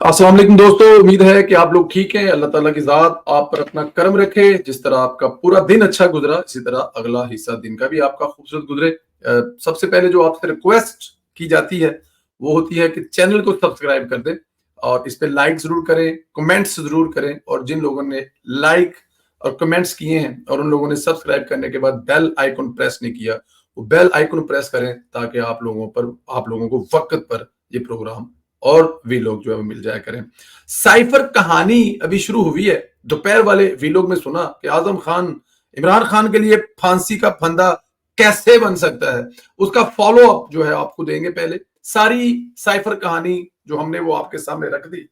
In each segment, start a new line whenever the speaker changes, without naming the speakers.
अस्सलाम वालेकुम दोस्तों, उम्मीद है कि आप लोग ठीक हैं। अल्लाह ताला की ज़ात आप पर अपना करम रखे। जिस तरह आपका पूरा दिन अच्छा गुजरा, इसी तरह अगला हिस्सा दिन का भी आपका खूबसूरत गुजरे। सबसे पहले जो आपसे रिक्वेस्ट की जाती है वो होती है कि चैनल को सब्सक्राइब कर दें और इस पे लाइक ज़रूर करें, कमेंट्स ज़रूर करें। और जिन लोगों ने लाइक और कमेंट्स किए हैं और उन लोगों ने सब्सक्राइब करने के बाद बेल आइकन प्रेस नहीं किया, वो बेल आइकन प्रेस करें ताकि आप लोगों को वक़्त पर ये प्रोग्राम और वीलॉग जो है वो मिल जाया करें। साइफर कहानी अभी शुरू हुई है। दोपहर वाले वीलॉग में सुना कि आजम खान इमरान खान के लिए फांसी का फंदा कैसे बन सकता है, उसका फॉलो अप जो है आपको देंगे। पहले सारी साइफर कहानी जो हमने वो आपके सामने रख दी।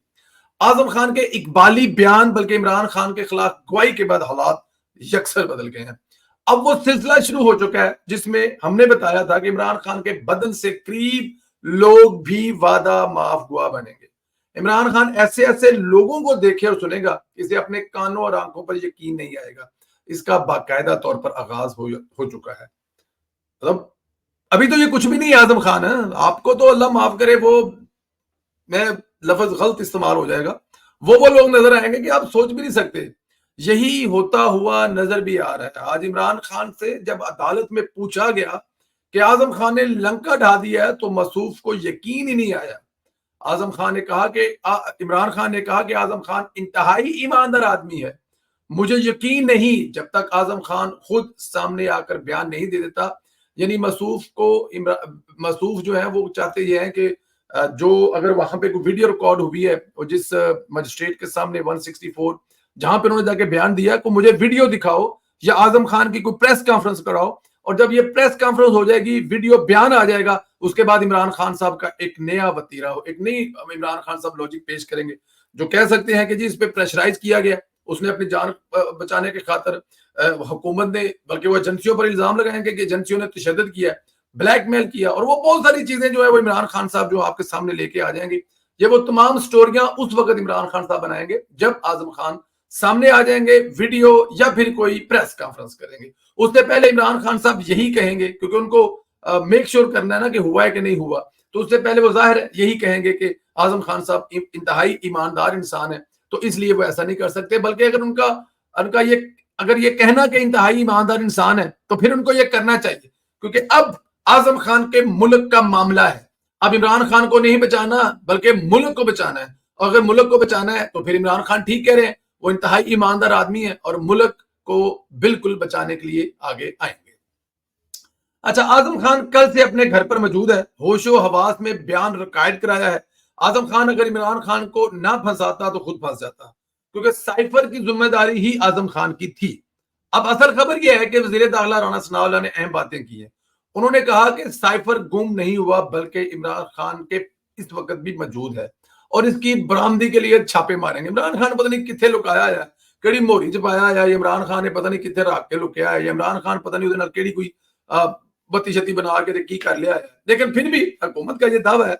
आजम खान के इकबाली बयान बल्कि इमरान खान के खिलाफ गवाही के बाद हालात यकसर बदल गए हैं। अब वो सिलसिला शुरू हो चुका है जिसमें हमने बताया था कि इमरान खान के बदन से करीब लोग भी वादा माफ गुआ बनेंगे। इमरान खान ऐसे ऐसे लोगों को देखे और सुनेगा इसे अपने कानों और आंखों पर यकीन नहीं आएगा। इसका बाकायदा तौर पर आगाज हो चुका है। मतलब अभी तो ये कुछ भी नहीं है। आजम खान है, आपको तो अल्लाह माफ करे, वो मैं लफ्ज गलत इस्तेमाल हो जाएगा, वो लोग नजर आएंगे कि आप सोच भी नहीं सकते। यही होता हुआ नजर भी आ रहा है। आज इमरान खान से जब अदालत में पूछा गया कि आजम खान ने लंका ढा दिया है तो मसूफ को यकीन ही नहीं आया। आजम खान ने कहा कि इमरान खान ने कहा कि आजम खान इंतहाई ईमानदार आदमी है। मुझे यकीन नहीं जब तक आजम खान खुद सामने आकर बयान नहीं दे देता। यानी मसूफ जो है वो चाहते ये हैं कि जो अगर वहां पे कोई वीडियो रिकॉर्ड हुई है और जिस मजिस्ट्रेट के सामने 164 जहां पे उन्होंने जाके बयान दिया को मुझे वीडियो दिखाओ या आजम खान की कोई प्रेस कॉन्फ्रेंस कराओ, और जब ये प्रेस कॉन्फ्रेंस हो जाएगी, वीडियो बयान आ जाएगा, उसके बाद इमरान खान साहब का एक नया वतीरा हो, एक नई इमरान खान साहब लॉजिक पेश करेंगे जो कह सकते हैं कि जी इस पे प्रेशराइज किया गया, उसने अपनी जान बचाने की खातर हुकूमत ने, बल्कि वो एजेंसियों पर इल्जाम लगाएंगे कि एजेंसियों ने तशद्दुद किया, ब्लैकमेल किया, और वो बहुत सारी चीजें जो है वो इमरान खान साहब जो आपके सामने लेके आ जाएंगे। ये वो तमाम स्टोरियां उस वक्त इमरान खान साहब बनाएंगे जब आजम खान सामने आ जाएंगे, वीडियो या फिर कोई प्रेस कॉन्फ्रेंस करेंगे। उससे पहले इमरान खान साहब यही कहेंगे, क्योंकि उनको मेक श्योर करना है ना कि हुआ है कि नहीं हुआ, तो उससे पहले वो जाहिर है यही कहेंगे कि आजम खान साहब इंतहाई ईमानदार इंसान है, तो इसलिए वो ऐसा नहीं कर सकते। बल्कि अगर उनका ये कहना कि इंतहाई ईमानदार इंसान है तो फिर उनको ये करना चाहिए, क्योंकि अब आजम खान के मुल्क का मामला है। अब इमरान खान को नहीं बचाना बल्कि मुल्क को बचाना है, और अगर मुल्क को बचाना है तो फिर इमरान खान ठीक कह रहे हैं, वो इंतहाई ईमानदार आदमी है और मुल्क को बिल्कुल बचाने के लिए आगे आएंगे। अच्छा, आजम खान कल से अपने घर पर मौजूद है, होशो हवास में बयान रिकॉर्ड कराया है। आजम खान अगर इमरान खान को ना फंसाता तो खुद फंस जाता, क्योंकि साइफर की जिम्मेदारी ही आजम खान की थी। अब असल खबर यह है कि वजीर दाखिला राणा सनाउल्लाह ने अहम बातें की हैं। उन्होंने कहा कि साइफर गुम नहीं हुआ बल्कि इमरान खान के इस वक्त भी मौजूद है और इसकी बरामदी के लिए छापे मारेंगे। इमरान खान पता नहीं कितने लुकाया है, केड़ी मोहरी च पाया है, इमरान खान ने पता नहीं कितने रख के लुकया है, इमरान खान पता नहीं उहदे नाल केड़ी कोई बत्ती शत्ती बना के की कर लिया है। लेकिन फिर भी हुकूमत का ये दावा है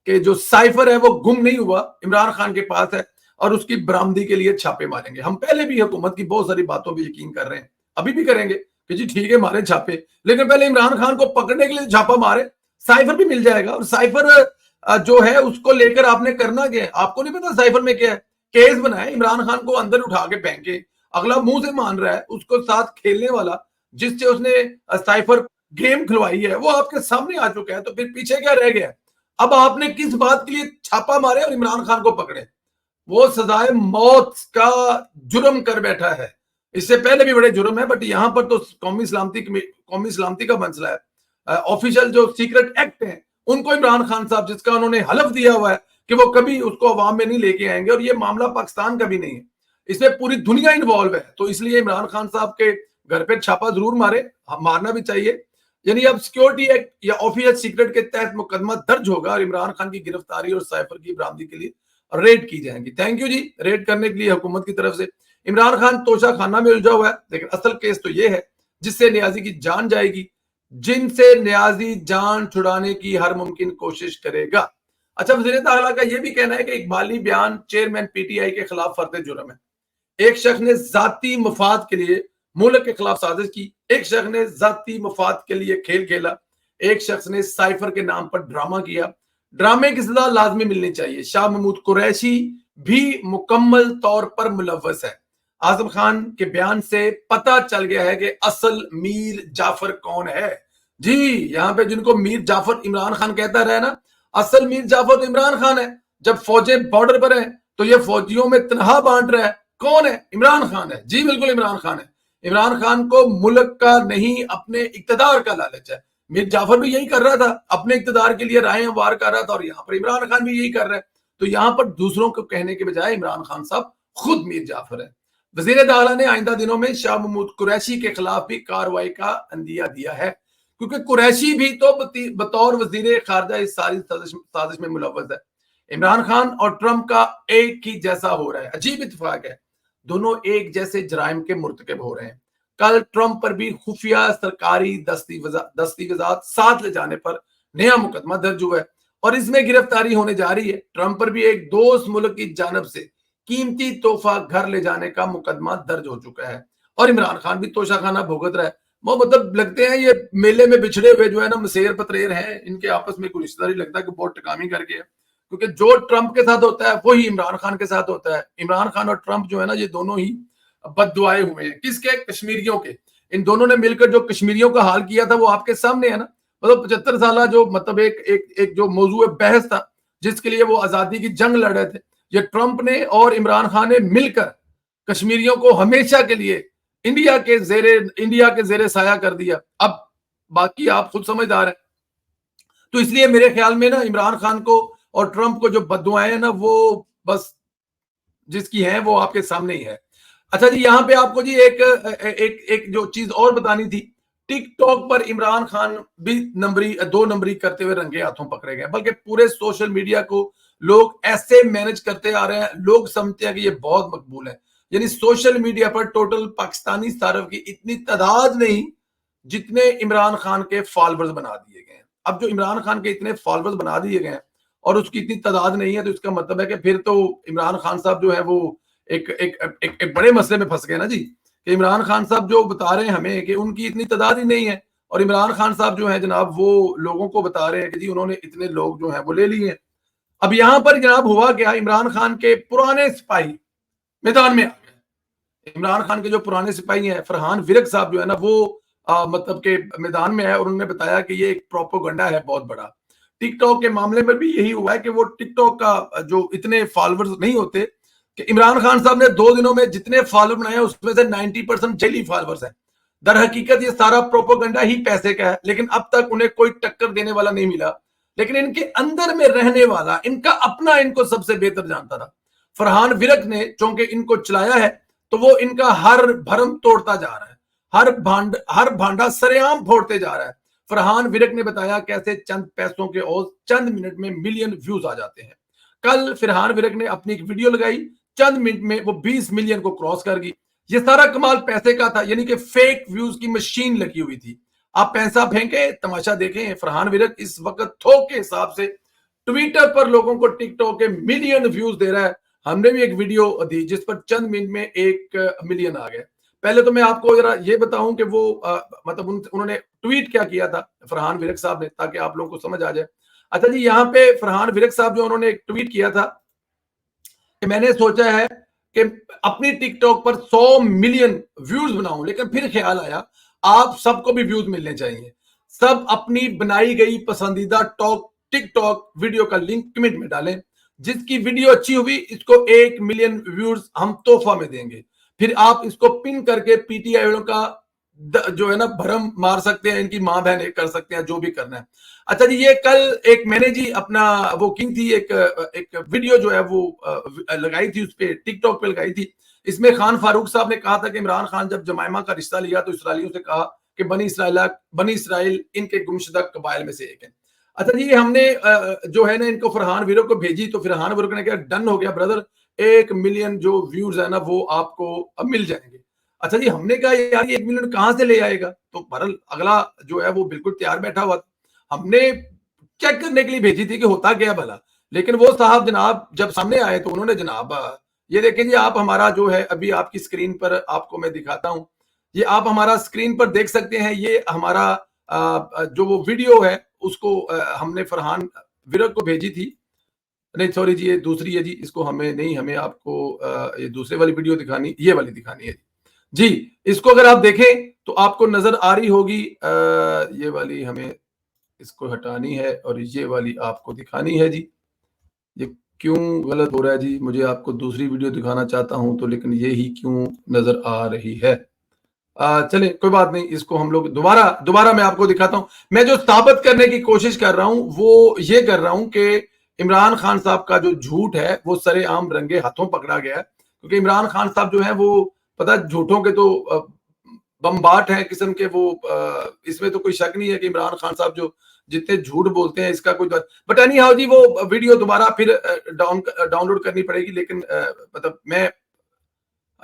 कि जो साइफर है वो गुम नहीं हुआ, इमरान खान के पास है और उसकी बरामदी के लिए छापे मारेंगे। हम पहले भी हुकूमत की बहुत सारी बातों पर यकीन कर रहे हैं, अभी भी करेंगे कि जी ठीक है मारे छापे, लेकिन पहले इमरान खान को पकड़ने के लिए छापा मारे, साइफर भी मिल जाएगा। और साइफर जो है उसको लेकर आपने करना क्या है, आपको नहीं पता साइफर में क्या है। केस बनाए, इमरान खान को अंदर उठा के फेंके, अगला मुंह से मान रहा है, उसको साथ खेलने वाला जिससे उसने साइफर गेम खिलवाई है वो आपके सामने आ चुका है, तो फिर पीछे क्या रह गया। अब आपने किस बात के लिए छापा मारे और इमरान खान को पकड़े, वो सजाए मौत का जुर्म कर बैठा है। इससे पहले भी बड़े जुर्म है, बट यहां पर तो कौमी सलामती का मसला है। ऑफिशियल जो सीक्रेट एक्ट है उनको इमरान खान साहब जिसका उन्होंने हलफ दिया हुआ है कि वो कभी उसको अवाम में नहीं लेके आएंगे, और ये मामला पाकिस्तान का भी नहीं है, इसमें पूरी दुनिया इन्वॉल्व है, तो इसलिए इमरान खान साहब के घर पे छापा जरूर मारना भी चाहिए। यानी अब सिक्योरिटी एक्ट या ऑफिशियल सीक्रेट के तहत मुकदमा दर्ज होगा और इमरान खान की गिरफ्तारी और साइफर की बरामदी के लिए रेड की जाएंगी। थैंक यू जी, रेड करने के लिए हुकूमत की तरफ से। इमरान खान तोशा खाना में उलझा हुआ है, लेकिन असल केस तो ये है जिससे नियाजी की जान जाएगी, जिनसे नियाजी जान छुड़ाने की हर मुमकिन कोशिश करेगा। अच्छा, वज़ीर दाखिला का यह भी कहना है कि इकबाली बयान चेयरमैन पीटीआई के खिलाफ फर्द जुर्म है। एक शख्स ने जाती मफाद के लिए मुल्क के खिलाफ साजिश की, एक शख्स ने जाती मफाद के लिए खेल खेला, एक शख्स ने साइफर के नाम पर ड्रामा किया। ड्रामे की सजा लाजमी मिलनी चाहिए। शाह महमूद कुरैशी भी मुकम्मल तौर पर मुलव्वस है। आजम खान के बयान से पता चल गया है कि असल मीर जाफर कौन है। जी, यहाँ पे जिनको मीर जाफर इमरान खान कहता रहे ना, असल मीर जाफर तो इमरान खान है। जब फौजें बॉर्डर पर हैं तो ये फौजियों में तनहा बांट रहा है, कौन है? इमरान खान है। जी बिल्कुल इमरान खान है। इमरान खान को मुल्क का नहीं अपने इक्तदार का लालच है। मीर जाफर भी यही कर रहा था, अपने इक्तदार के लिए राहें वार कर रहा था, और यहाँ पर इमरान खान भी यही कर रहा है। तो यहाँ पर दूसरों को कहने के बजाय इमरान खान साहब खुद मीर जाफर है। वजीर दाखिला ने आइंदा दिनों में शाह महमूद कुरैशी के खिलाफ भी कार्रवाई का अंदिया दिया है, क्योंकि कुरैशी भी तो बतौर वजीर खारजा इस सारी साजिश में मुलव्वस है। इमरान खान और ट्रंप का एक ही जैसा हो रहा है। अजीब इत्तेफाक है, दोनों एक जैसे जराइम के मुर्तकब हो रहे हैं। कल ट्रंप पर भी खुफिया सरकारी दस्तावेजात साथ ले जाने पर नया मुकदमा दर्ज हुआ है और इसमें गिरफ्तारी होने जा रही है। ट्रंप पर भी एक दोस्त मुल्क की जानब से कीमती तोहफा घर ले जाने का मुकदमा दर्ज हो चुका है और इमरान खान भी तोशाखाना भुगत रहा है। वो मतलब लगते हैं ये मेले में बिछड़े हुए जो है ना मसेर पतरेर हैं, इनके आपस में कोई रिश्तेदारी लगता है कि बहुत टकामी करके है, क्योंकि जो ट्रंप के साथ होता है वही इमरान खान के साथ होता है। इमरान खान और ट्रंप जो है ना, ये दोनों ही बद्दुआए हुए हैं। किसके? कश्मीरियों के। इन दोनों ने मिलकर जो कश्मीरियों का हाल किया था वो आपके सामने है ना। मतलब 75 साल जो मतलब एक जो मौजू बहस था जिसके लिए वो आजादी की जंग लड़ रहे थे, ये ट्रंप ने और इमरान खान ने मिलकर कश्मीरियों को हमेशा के लिए इंडिया के जेरे साया कर दिया। अब बाकी आप खुद समझदार हैं। तो इसलिए मेरे ख्याल में ना इमरान खान को और ट्रंप को जो बद्दुआएं हैं ना, वो बस जिसकी है वो आपके सामने ही है। अच्छा जी, यहाँ पे आपको जी एक जो चीज और बतानी थी, टिकटॉक पर इमरान खान भी दो नंबरी करते हुए रंगे हाथों पकड़े गए, बल्कि पूरे सोशल मीडिया को लोग ऐसे मैनेज करते आ रहे हैं, लोग समझते हैं कि ये बहुत मकबूल है। यानी सोशल मीडिया पर टोटल पाकिस्तानी सारफ की इतनी तादाद नहीं जितने इमरान खान के फॉलोअर्स बना दिए गए हैं। अब जो इमरान खान के इतने फॉलोअर्स बना दिए गए हैं और उसकी इतनी तादाद नहीं है, तो इसका मतलब है कि फिर तो इमरान खान साहब जो है वो एक बड़े मसले में फंस गए ना जी, कि इमरान खान साहब जो बता रहे हैं हमें कि उनकी इतनी तादाद ही नहीं है, और इमरान खान साहब जो है जनाब वो लोगों को बता रहे हैं कि जी उन्होंने इतने लोग जो है वो ले लिए हैं। अब यहां पर जनाब हुआ क्या, इमरान खान के पुराने सिपाही मैदान में आ गए। इमरान खान के जो पुराने सिपाही हैं, फरहान विरक साहब जो है ना, वो मतलब के मैदान में है और उन्होंने बताया कि ये एक प्रोपोगंडा है बहुत बड़ा। टिकटॉक के मामले में भी यही हुआ है कि वो टिकटॉक का जो इतने फॉलोअर्स नहीं होते, कि इमरान खान साहब ने 2 दिनों में जितने फॉलोअर बनाए उसमें से 90% जेली फॉलोअर्स हैं। दर हकीकत ये सारा प्रोपोगंडा ही पैसे का है, लेकिन अब तक उन्हें कोई टक्कर देने वाला नहीं मिला। लेकिन इनके अंदर में रहने वाला इनका अपना इनको सबसे बेहतर जानता था। फरहान विरक ने चूंकि इनको चलाया है तो वो इनका हर भरम तोड़ता जा रहा है, हर भांडा सरेआम फोड़ते जा रहा है। फरहान विरक ने बताया कैसे चंद पैसों के और चंद मिनट में मिलियन व्यूज आ जाते हैं। कल फरहान विरक ने अपनी एक वीडियो लगाई, चंद मिनट में वो 20 मिलियन को क्रॉस कर गई। ये सारा कमाल पैसे का था, यानी कि फेक व्यूज की मशीन लगी हुई थी। आप पैसा फेंके तमाशा देखें। फरहान विरक इस वक्त थोक के हिसाब से ट्विटर पर लोगों को टिकटॉक के मिलियन व्यूज दे रहा है। हमने भी एक वीडियो दी जिस पर चंद मिनट में 1 मिलियन आ गए। पहले तो मैं आपको जरा ये बताऊं कि वो मतलब उन्होंने ट्वीट क्या किया था फरहान विरक साहब ने, ताकि आप लोगों को समझ आ जाए। अच्छा जी, यहाँ पे फरहान विरक साहब जो उन्होंने एक ट्वीट किया था कि मैंने सोचा है कि अपनी टिकटॉक पर 100 मिलियन व्यूज बनाऊं, लेकिन फिर ख्याल आया आप सबको भी व्यूज मिलने चाहिए। सब अपनी बनाई गई पसंदीदा टिकटॉक वीडियो का लिंक कमेंट में डालें। जिसकी वीडियो अच्छी हुई इसको 1 मिलियन व्यूज हम तोहफा में देंगे। फिर आप इसको पिन करके पीटीआई वालों का जो है ना भरम मार सकते हैं, इनकी मां बहन कर सकते हैं, जो भी करना है। अच्छा जी, ये कल एक मैंने जी अपना वो की थी एक वीडियो जो है वो लगाई थी, उस पे टिकटॉक पे लगाई थी। इसमें खान फारूक साहब ने कहा था कि इमरान खान जब जमाइमा का रिश्ता लिया तो इसराइलियों से कहा कि बनी इसराइल इनके गुमशुदा कबाइल में से एक है। अच्छा जी, हमने जो है ना इनको फरहान विरक को भेजी तो फरहान विरक ने कहा डन हो गया ब्रदर, 1 मिलियन जो व्यूज है ना वो आपको अब मिल जाएंगे। अच्छा जी, हमने कहा यार ये 1 मिलियन कहां से ले आएगा, तो बहरहाल अगला जो है वो बिल्कुल तैयार बैठा हुआ था। हमने चेक करने के लिए भेजी थी कि होता क्या भला, लेकिन वो साहब जनाब जब सामने आए तो उन्होंने जनाब ये देखें जी, आप हमारा जो है अभी आपकी स्क्रीन पर आपको मैं दिखाता हूं, ये आप हमारा स्क्रीन पर देख सकते हैं। ये हमारा जो वो वीडियो है उसको हमने फरहान विरक को भेजी थी, नहीं सॉरी जी, ये दूसरी है जी, इसको हमें नहीं, हमें आपको ये दूसरे वाली वीडियो दिखानी, ये वाली दिखानी है जी। इसको अगर आप देखें तो आपको नजर आ रही होगी, ये वाली हमें इसको हटानी है और ये वाली आपको दिखानी है जी। ये क्यों गलत हो रहा है जी, मुझे आपको दूसरी वीडियो दिखाना चाहता हूं तो लेकिन ये ही क्यों नजर आ रही है। चले कोई बात नहीं, इसको हम लोग दोबारा दोबारा मैं आपको दिखाता हूं। मैं जो साबित करने की कोशिश कर रहा हूं वो ये कर रहा हूं कि इमरान खान साहब का जो झूठ है वो सरेआम रंगे हाथों पकड़ा गया है, क्योंकि इमरान खान साहब जो है वो पता झूठों के तो बम्बाट हैं किस्म के, वो इसमें तो कोई शक नहीं है कि इमरान खान साहब जो जितने झूठ बोलते हैं इसका कोई, बट एनी हाउ जी वो वीडियो दोबारा फिर डाउनलोड करनी पड़ेगी, लेकिन मतलब मैं,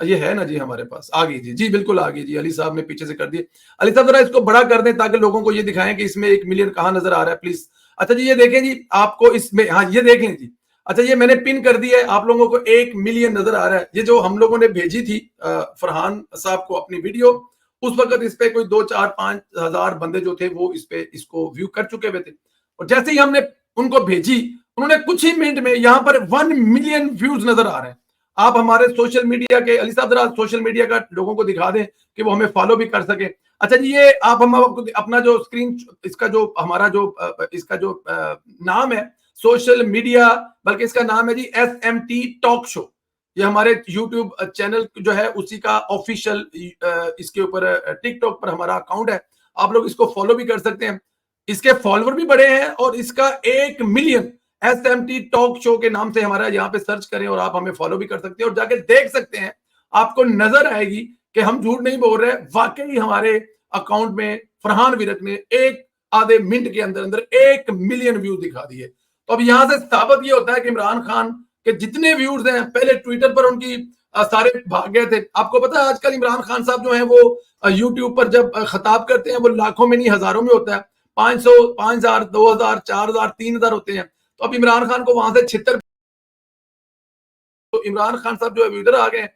ये है ना जी हमारे पास, आ गई जी, जी बिल्कुल आ गई जी, अली साहब ने पीछे से कर दिए। अली साहब जरा इसको बड़ा कर दें ताकि लोगों को ये दिखाएं कि इसमें 1 मिलियन कहां नजर आ रहा है प्लीज। अच्छा जी ये देखें जी, आपको इसमें, हाँ ये देखें जी, अच्छा ये मैंने पिन कर दिया है, आप लोगों को 1 मिलियन नजर आ रहा है। ये जो हम लोगों ने भेजी थी फरहान साहब को अपनी वीडियो, उस वक्त इस पे कोई 2-4-5 हजार बंदे जो थे वो इस पे इसको व्यू कर चुके हुए थे, और जैसे ही हमने उनको भेजी उन्होंने कुछ ही मिनट में यहाँ पर 1 मिलियन व्यूज नजर आ रहे हैं। आप हमारे सोशल मीडिया के, अली साहब जरा सोशल मीडिया का लोगों को दिखा दें कि वो हमें फॉलो भी कर सके। अच्छा जी ये आप हम आपको अपना जो स्क्रीन, इसका जो हमारा जो इसका जो नाम है सोशल मीडिया, बल्कि इसका नाम है जी SMT टॉक शो, ये हमारे यूट्यूब चैनल जो है उसी का ऑफिशियल, इसके ऊपर टिकटॉक पर हमारा अकाउंट है, आप लोग इसको फॉलो भी कर सकते हैं। इसके फॉलोवर भी बढ़े हैं और इसका 1 मिलियन SMT टॉक शो के नाम से हमारा यहाँ पे सर्च करें और आप हमें फॉलो भी कर सकते हैं और जाके देख सकते हैं, आपको नजर आएगी कि हम झूठ नहीं बोल रहे, वाकई हमारे अकाउंट में फरहान विरक ने एक आधे मिनट के अंदर अंदर 1 मिलियन व्यू दिखा दिए। तो अब यहां से साबित ये होता है कि इमरान खान के जितने व्यूज हैं, पहले ट्विटर पर उनकी सारे भाग गए थे। आपको पता है आजकल इमरान खान साहब जो है वो यूट्यूब पर जब खिताब करते हैं वो लाखों में नहीं हजारों में होता है, 500, 5000, 2000, 4000, 3000 होते हैं। तो अब इमरान खान को वहां से छितर, तो इमरान खान साहब जो है इधर आ गए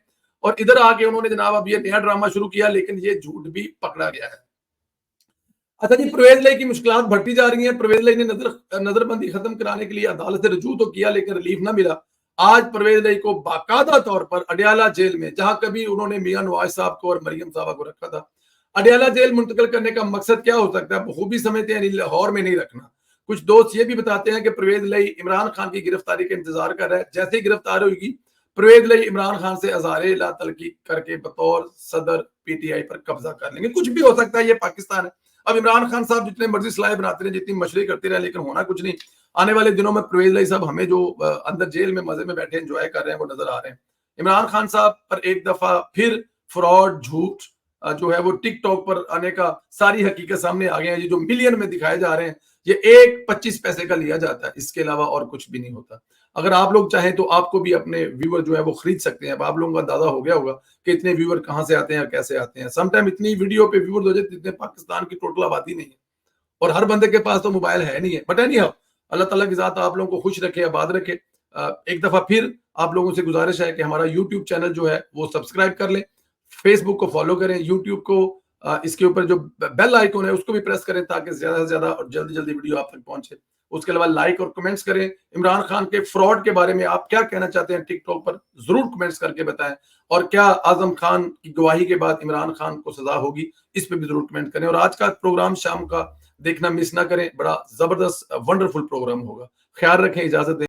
और इधर आके उन्होंने जनाब अब ये नया ड्रामा शुरू किया, लेकिन ये झूठ भी पकड़ा गया है। अच्छा जी परवेज लाई की मुश्किलात बढ़ती जा रही हैं। परवेज लाई ने नजरबंदी खत्म कराने के लिए अदालत से रजू तो किया लेकिन रिलीफ ना मिला। आज परवेज लाई को बाकायदा तौर पर अडयाला जेल में, जहां कभी उन्होंने मियां नवाज साहब को और मरियम साहबा को रखा था, अडयाला जेल मुंतकिल करने का मकसद क्या हो सकता है, बखूबी समझते हैं लाहौर में नहीं रखना। कुछ दोस्त ये भी बताते हैं कि परवेज लाई इमरान खान की गिरफ्तारी का इंतजार कर रहा है, जैसे ही गिरफ्तार होगी परवेज लाई इमरान खान से अज़ारे ला तलकी करके बतौर सदर PTI पर कब्जा कर लेंगे। कुछ भी हो सकता है, ये पाकिस्तान है। अब इमरान खान साहब जितने मर्जी सलाह बनाते रहे, जितनी मशरे करते रहे, लेकिन होना कुछ नहीं। आने वाले दिनों में परवेज लाई साहब हमें जो अंदर जेल में मजे में बैठे एंजॉय कर रहे हैं वो नजर आ रहे हैं। इमरान खान साहब पर एक दफा फिर फ्रॉड झूठ जो है वो टिकटॉक पर आने का सारी हकीकत सामने आ गए हैं। ये जो मिलियन में दिखाए जा रहे हैं ये 1-25 पैसे का लिया जाता है, इसके अलावा और कुछ भी नहीं होता। अगर आप लोग चाहें तो आपको भी अपने व्यूअर जो है वो खरीद सकते हैं। अब आप लोगों का अंदाजा हो गया होगा कि इतने व्यूअर कहां से आते हैं, कैसे आते हैं। समटाइम इतनी वीडियो पे व्यूअर हो जाते इतने पाकिस्तान की टोटल आबादी नहीं है और हर बंदे के पास तो मोबाइल है नहीं है। बट एनी हाउ अल्लाह ताला की जात आप लोगों को खुश रखे, आबाद रखे। एक दफा फिर आप लोगों से गुजारिश है कि हमारा यूट्यूब चैनल जो है वो सब्सक्राइब कर लें, फेसबुक को फॉलो करें, यूट्यूब को इसके ऊपर जो बेल आइकन है उसको भी प्रेस करें ताकि ज्यादा से ज्यादा और जल्दी जल्दी वीडियो आप तक पहुंचे। उसके अलावा लाइक और कमेंट्स करें। इमरान खान के फ्रॉड के बारे में आप क्या कहना चाहते हैं टिकटॉक पर जरूर कमेंट्स करके बताएं, और क्या आजम खान की गवाही के बाद इमरान खान को सजा होगी इस पे भी जरूर कमेंट करें। और आज का प्रोग्राम शाम का देखना मिस ना करें, बड़ा जबरदस्त वंडरफुल प्रोग्राम होगा। ख्याल रखें, इजाजत दें।